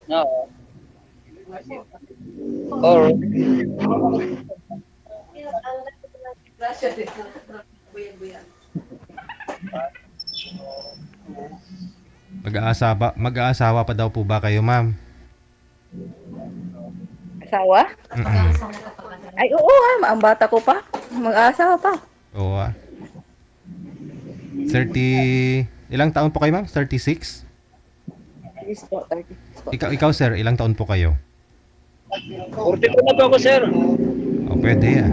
Oo. Or, Mag-aasawa pa daw po ba kayo, ma'am? Asawa? Mm. Ay, oo ha. Ang bata ko pa. Mag-aasawa pa. Oo, 30... Ilang taon po kayo, ma'am? 36? Yes po, 36 po. Ikaw, sir, ilang taon po kayo? 42 na po ako, sir. O, pwede,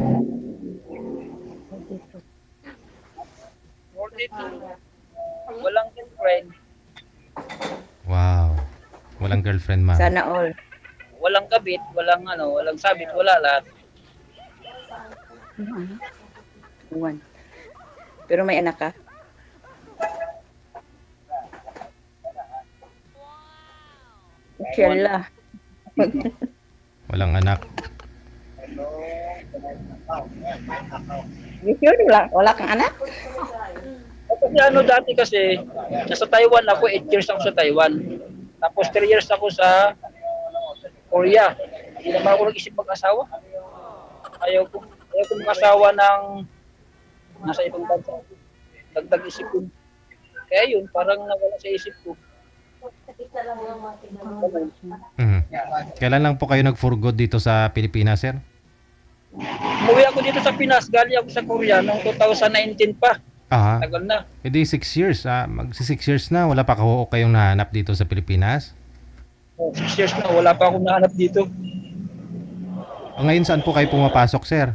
42. Walang girlfriend. Wow. Walang girlfriend, ma'am. Sana all. Walang kabit, walang sabit, wala lahat. One. Pero may anak ka? Inshallah. Walang anak. You sure? Wala kang anak? Kasi dati kasi, nasa Taiwan ako, 8 years ako sa Taiwan. Tapos 3 years ako sa Korea. Hindi naman ako nag-isip mag-asawa. Ayaw ko mag-asawa ng nasa ibang bansa. Dagdag isip ko. Kaya yun, parang nawala sa isip ko. Mhm. Kailan lang po kayo nag-for good dito sa Pilipinas, sir? Umuwi ako dito sa Pinas, galing ako sa Korea noong 2019 pa. Aha. Tagal na. Hindi 6 years. Magsi 6 years na. Wala pa kayong nahanap dito sa Pilipinas? 6 years na, wala pa akong nahanap dito. O, ngayon saan po kayo pumapasok, sir?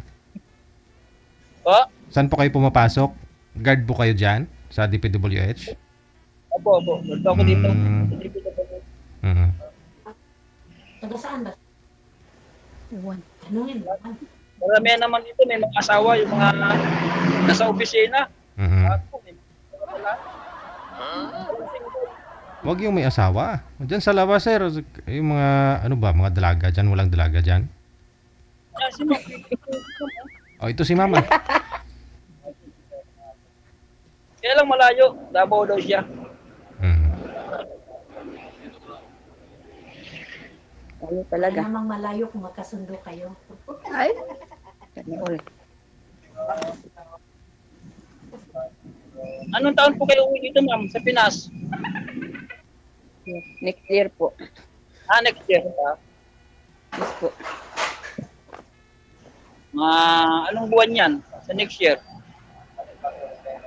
Pa? Saan po kayo pumapasok? Guard po kayo dyan sa DPWH? Opo. Wala ako dito. Mhm. Taga saan ba? One. Tanungin mo. Marami naman dito, may mga asawa, yung mga nasa opisina. Mhm. Ako, may wala. Huwag yung may asawa. Diyan sa labas, sir. Yung mga, mga dalaga dyan. Walang dalaga dyan. Si Ma'am. O, ito si mama. Kaya lang malayo, Davao daw siya. Mhm. Ano Kaya talaga? namang malayo kung magkasundo kayo. Ay. Sana all. Anong taon po kayo uwi dito, ma'am, sa Pinas? Next year po. Next year. Yes po. Anong buwan yan sa next year?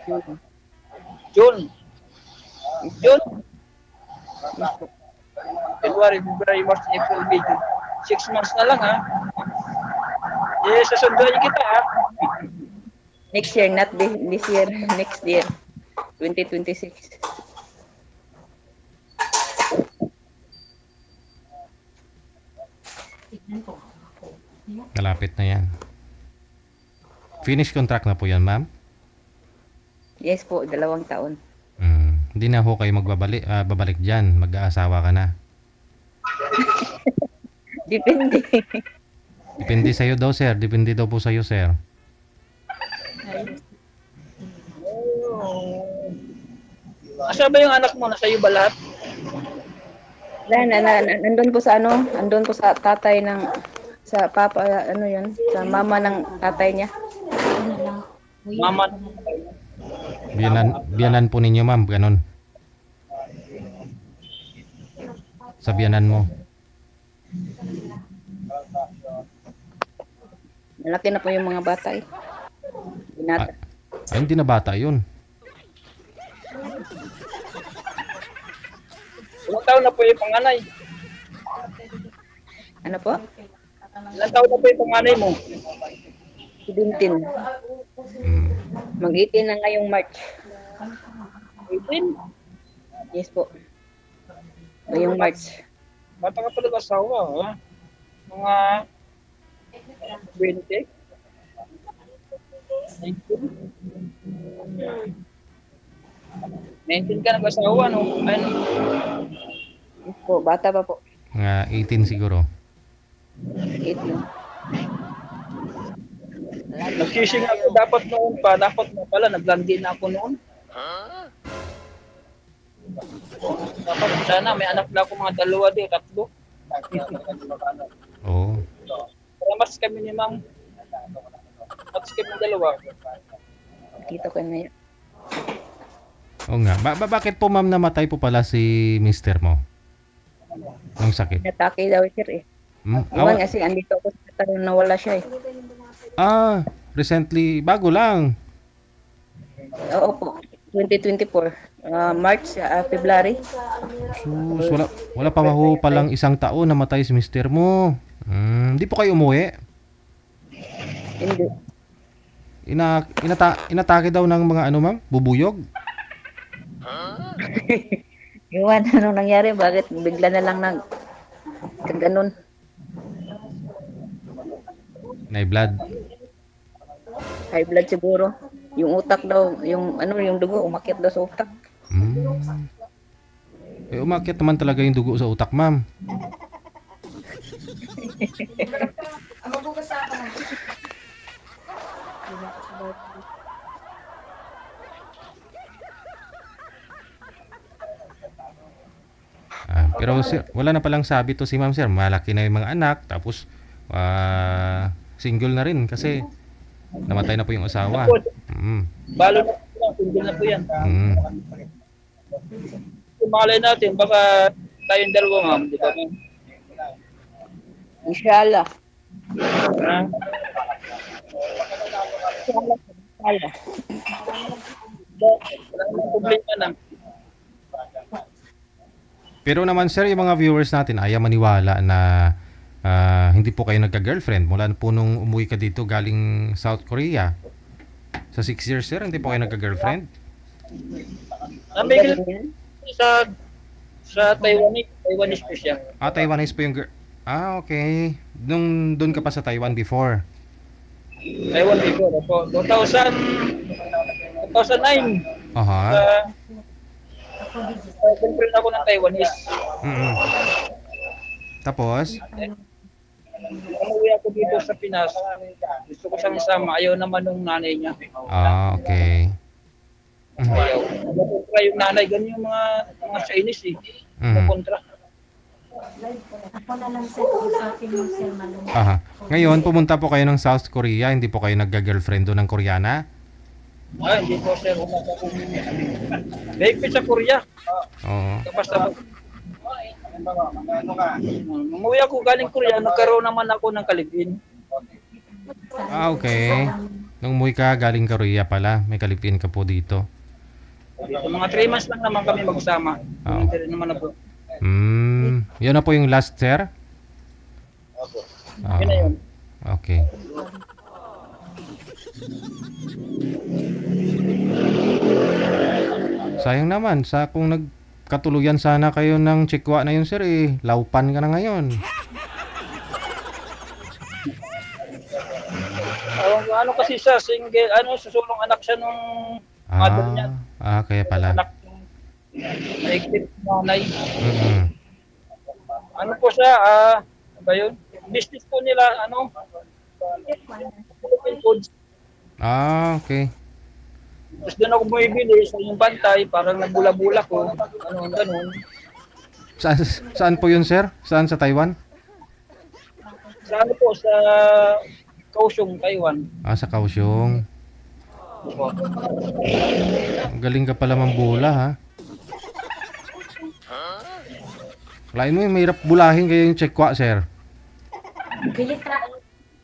June. June. June? Yes po. February, February, March, April, May, June. 6 months na lang, ha? Sasunduan kita, ha? Next year, not this year. Next year. 2026. Tignan ko. Malapit na yan. Finish contract na po yan, ma'am? Yes po, 2 taon. Hindi na ho kayo babalik dyan. Mag-aasawa ka na. Depende. Depende sa'yo daw, sir. Depende daw po sa'yo, sir. Asa ba yung anak mo? Nasa iyo ba lahat? Nandun po sa andun po sa tatay ng, sa papa, yun, sa mama ng tatay niya. Ano lang. Mama. Biyanan po ninyo, ma'am. Ganon. Sa biyanan mo. Malaki na po yung mga bata eh. Binata. Ay, hindi na bata yun. Ilang taon na po yung panganay? Ano po? Ilang taon na po yung panganay mo? 17. Mm. Mag-18 na ngayong March. 18? Yes po. Ngayong March. Bata ka pa nag-asawa, ha? Mga 20? 19 ka nag-asawa, no? Ano? Yes po, bata pa po. Mga 18 siguro. 8 na. Nagsising ako dapat noon pa. Dapat na pala, naglandi na ako noon. Dapat sana, may anak na ako mga 2 di, 3. Oo. Kaya mas kami ni ma'am. Mas kami dalawa. Dito ko na yun. Oo nga. Bakit po ma'am namatay po pala si mister mo? Ang sakit. Natake daw sir eh. Iwan kasi andito ako sa tanong nawala siya eh. Recently, bago lang. Oo po. 2024. March, February. Sus, wala pa ho palang isang taon namatay si mister mo. Hindi po kayo umuwi? Hindi. Inatake daw ng mga ano ma'am? Bubuyog? Iwan, anong nangyari? Bakit bigla na lang ganun? High blood. High blood siguro. Yung utak daw, yung dugo, umakyat daw sa utak. Umakyat naman talaga yung dugo sa utak, ma'am. Pero sir, wala na palang sabi to si ma'am sir. Malaki na yung mga anak, tapos single na rin kasi namatay na po yung asawa. Balo na po yan, single na po yan. Malay natin, baka tayong dalawa ma'am, di ba ma'am? Inshallah. Wala namang problema na. Pero naman sir, yung mga viewers natin ayaw maniwala na hindi po kayo nagka-girlfriend mula po nung umuwi ka dito galing South Korea. Sa 6 years sir, hindi po kayo nagka-girlfriend? Nabigil sa Taiwanese po siya. Taiwanese po yung girl. Okay. Doon ka pa sa Taiwan before? Taiwan before. 2009. Girlfriend ako ng Taiwanese. Tapos? Umuwi ako dito sa Pinas. Gusto ko siyang isama. Ayaw naman ng nanay niya. Okay. Ayaw. Kontra yung nanay. Ganyan yung mga Chinese eh. Kontra. Ako na lang sir, sa akin yung sir malungkot. Ngayon, pumunta po kayo ng South Korea. Hindi po kayo nagga-girlfriend doon ng Koreana? Hindi po sir. Mahigpit sa Korea. Oo. Basta umuwi ako galing Korea, nagkaroon naman ako ng kalipin. Okay. Nung umuwi ka galing Korea pala, may kalipin ka po dito. Mga 3 months lang naman kami magsama. Naman na po. Yun na po yung last sir? Yun na yun. Okay. Sayang naman, kung nagkatuluyan sana kayo ng chikwa na yun sir laupan ka na ngayon. Ano kasi siya, single, susulong anak siya nung mother niya. Kaya pala. Anak naigtip nanay. Ano po siya, ba yun? Business po nila, Philippine Foods. Okay. Tapos doon ako bumibili sa yung bantay, parang nagbula-bula ko, ganun. Saan po yun sir? Saan sa Taiwan? Sa Kaohsiung, Taiwan. Sa Kaohsiung. Galing ka pala mambula ha. Lain mo yung mahirap bulahin kayo yung chekwa sir.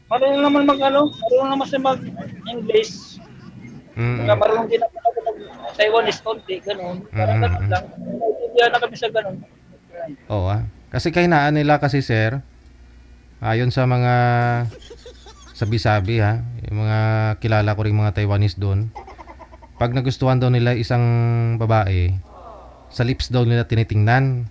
Marunong naman marunong naman siya mag-English. Marunong din ako Taiwanese konti, ganun. Parang ganun lang. Hindi na kami sa ganun. Oo Kasi kahinaan nila kasi sir, ayon sa mga sabi-sabi yung mga kilala ko ring mga Taiwanese doon, pag nagustuhan daw nila isang babae, sa lips daw nila tinitingnan.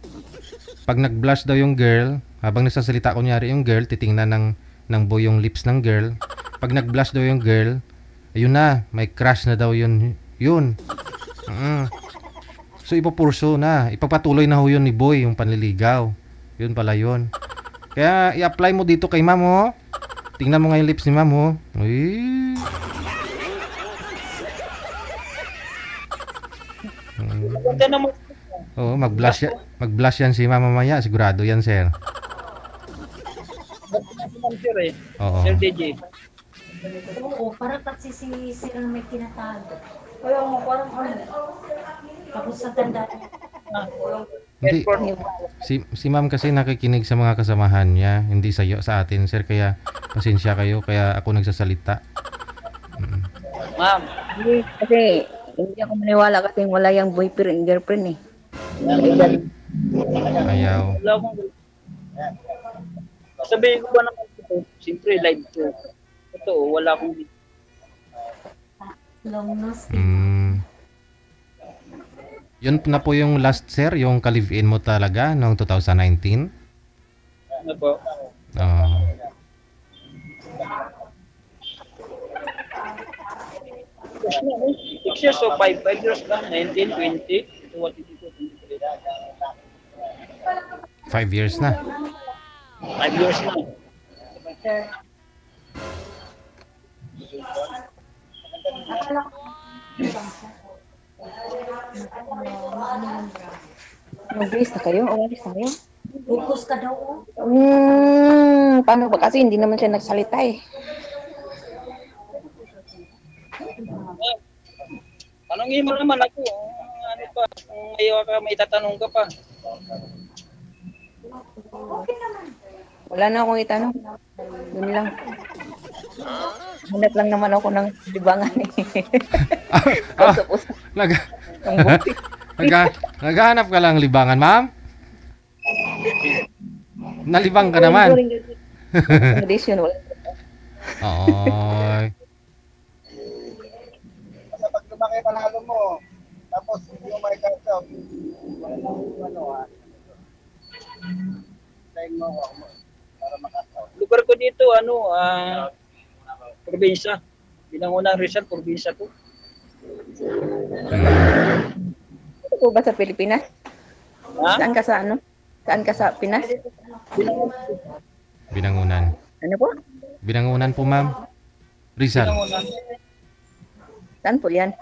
Pag nag-blush daw yung girl, habang nagsasalita kunyari yung girl, titingnan ng boy yung lips ng girl. Pag nag-blush daw yung girl, ayun na, may crush na daw yun. So ipupurso na, ipapatuloy na ho yun ni boy yung panliligaw. Yun pala yun. Kaya i-apply mo dito kay ma'am ho. Tingnan mo nga yung lips ni ma'am ho. Maganda naman. Mag-blush yan si ma'am mamaya, sigurado yan sir. Sir eh. Oo. Sir DJ. Oo, parang kasi si Sir ang may tinatago. Kaya mo, parang ano. Tapos sa tanda niya. Hindi, si ma'am kasi nakikinig sa mga kasamahan niya, hindi sa atin, sir. Kaya pasensya kayo, kaya ako nagsasalita. Ma'am, Hindi, kasi hindi ako maniwala kasi wala yung boyfriend, girlfriend eh. Ayaw. wala akong... Sabihin ko ba naman ito? Siyempre, live to. Totoo, wala akong... Long nose. Yun na po yung last, sir, yung ka-live-in mo talaga noong 2019. Ano po? Oo. Years na, eh. 6 years o 5 years na. 19, 20, 22, 23. 5 years na. 5 years na. Akala ko. Mag-base na kayo? Umalis na kayo? Focus ka daw. Oh. Paano ba? Kasi hindi naman siya nagsalita eh. Tanongin mo naman ako. Ano pa? Kung may tatanong ka pa. Wala na akong itanong. Yun lang. Hanap lang naman ako ng libangan eh. Usap-usap. Ang buti. Naghahanap ka lang libangan, ma'am? Nalibang ka naman. Condition, wala. Oy. Basta pag lumaki panalo mo, tapos hindi mo may kasap, ano time mo para makasap. Lugar ko dito, probinsya. Binangunang Rizal, probinsya to. Ito po ba sa Pilipinas? Ha? Saan ka sa ano? Saan ka sa Pinas? Binangunan. Ano po? Binangunan po, ma'am. Rizal. Binangunan. Saan po yan?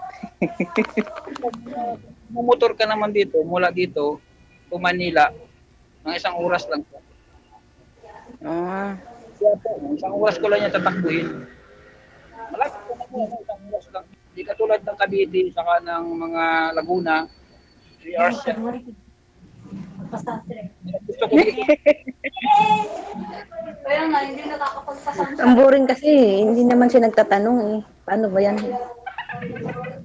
Mumotor ka naman dito, mula dito, to Manila, ng 1 oras lang po. Ah, Kaya po, 1 oras ko lang yung tatakbuhin. Malapit ko na po, 1 oras lang. Hindi katulad ng Cavite, saka ng mga Laguna, 3 hours yan. Pasastre. Gusto ko dito. Kaya nga, hindi nakakapagpasastre. ang boring kasi hindi naman siya nagtatanong eh. Paano ba yan?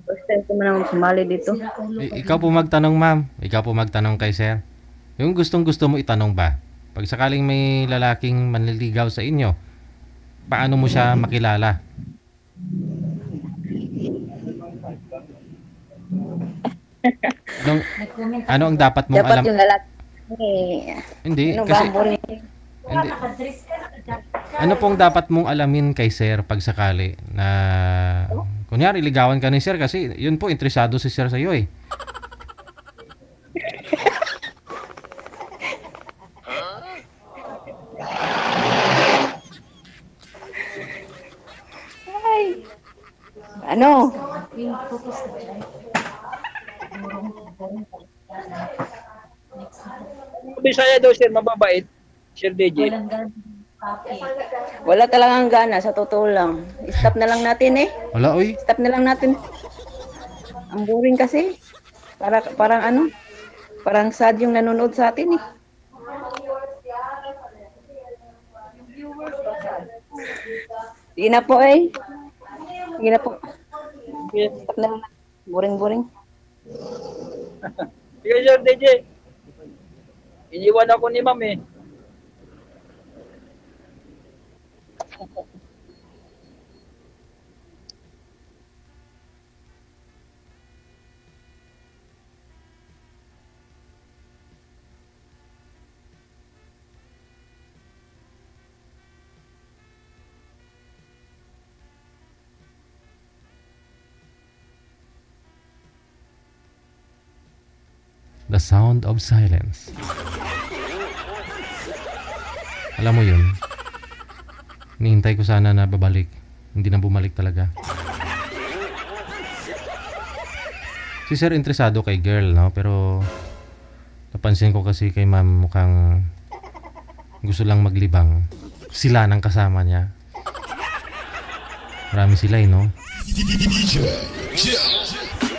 First time ko naman sumali dito. Ikaw po magtanong, ma'am. Ikaw po magtanong kay sir. Yung gustong-gusto mo itanong ba? Pag sakaling may lalaking manliligaw sa inyo, paano mo siya makilala? Nag-comment Ano ang dapat mong Dapat alam? yung lalaki. Eh, Hindi, ano ba kasi ang boring? hindi. nakadress ka. Ano pong dapat mong alamin kay sir pag sakali na kunyari ligawan ka ni sir kasi yun po interesado si sir sa iyo eh. Ay. Ano? Yung focus ka dyan. Bisaya daw sir, mababait. Sir DJ. Walang ganun. Papi. Wala talagang gana sa totoo lang. Stop na lang natin eh. Wala oy. Stop na lang natin. Ang boring kasi. Parang ano? Parang sad yung nanonood sa atin eh. Sige na po eh. Sige na po. Stop na lang. Boring. Sige sir DJ. Iniwan ako ni ma'am eh. The sound of silence. Alam mo yun? Nihintay ko sana na babalik. Hindi na bumalik talaga. Si sir interesado kay girl, no? Pero napansin ko kasi kay ma'am mukhang gusto lang maglibang. sila ng kasama niya. Marami sila no? DJ Jill.